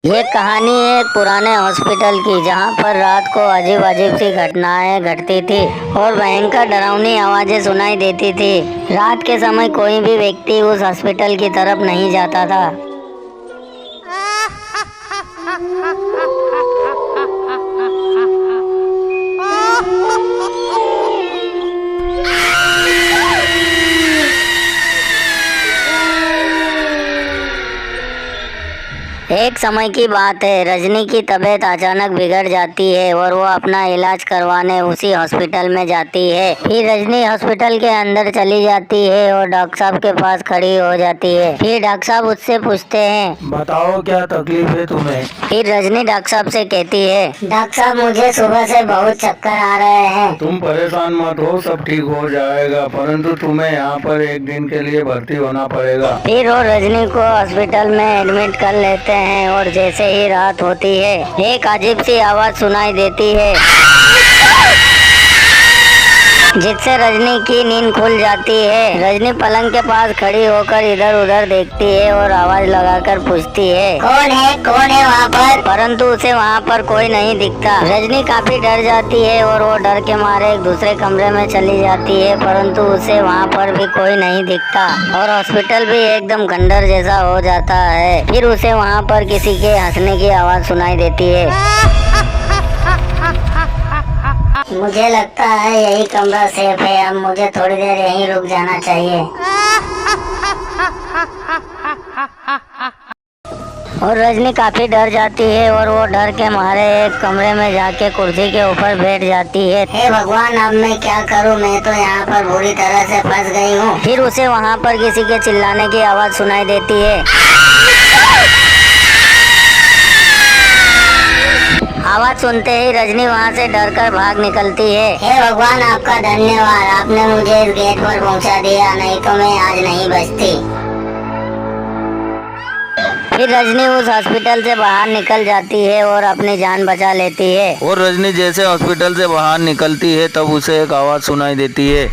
ये कहानी है एक पुराने हॉस्पिटल की, जहाँ पर रात को अजीब अजीब सी घटनाएं घटती थी और भयंकर डरावनी आवाजें सुनाई देती थी। रात के समय कोई भी व्यक्ति उस हॉस्पिटल की तरफ नहीं जाता था। एक समय की बात है, रजनी की तबीयत अचानक बिगड़ जाती है और वो अपना इलाज करवाने उसी हॉस्पिटल में जाती है। फिर रजनी हॉस्पिटल के अंदर चली जाती है और डॉक्टर साहब के पास खड़ी हो जाती है। फिर डॉक्टर साहब उससे पूछते हैं, बताओ क्या तकलीफ है तुम्हें। फिर रजनी डॉक्टर साहब से कहती है, डॉक्टर साहब मुझे सुबह से बहुत चक्कर आ रहे हैं। तुम परेशान मत हो, सब ठीक हो जाएगा, परंतु तुम्हें यहाँ पर एक दिन के लिए भर्ती होना पड़ेगा। फिर वो रजनी को हॉस्पिटल में एडमिट कर लेते हैं और जैसे ही रात होती है, एक अजीब सी आवाज सुनाई देती है, जिससे रजनी की नींद खुल जाती है। रजनी पलंग के पास खड़ी होकर इधर उधर देखती है और आवाज लगाकर पूछती है, कौन है वहाँ पर? परंतु उसे वहाँ पर कोई नहीं दिखता। रजनी काफी डर जाती है और वो डर के मारे एक दूसरे कमरे में चली जाती है, परंतु उसे वहाँ पर भी कोई नहीं दिखता और हॉस्पिटल भी एकदम खंडर जैसा हो जाता है। फिर उसे वहाँ पर किसी के हंसने की आवाज सुनाई देती है। मुझे लगता है यही कमरा सेफ है, अब मुझे थोड़ी देर यहीं रुक जाना चाहिए। और रजनी काफी डर जाती है और वो डर के मारे एक कमरे में जाके कुर्सी के ऊपर बैठ जाती है। हे भगवान, अब मैं क्या करूं? मैं तो यहाँ पर बुरी तरह से फंस गई हूँ। फिर उसे वहाँ पर किसी के चिल्लाने की आवाज सुनाई देती है। आवाज सुनते ही रजनी वहाँ से डरकर भाग निकलती है। हे भगवान, आपका धन्यवाद, आपने मुझे इस गेट पर पहुँचा दिया, नहीं तो मैं आज नहीं बचती। फिर रजनी उस हॉस्पिटल से बाहर निकल जाती है और अपनी जान बचा लेती है। और रजनी जैसे हॉस्पिटल से बाहर निकलती है तब उसे एक आवाज सुनाई देती है।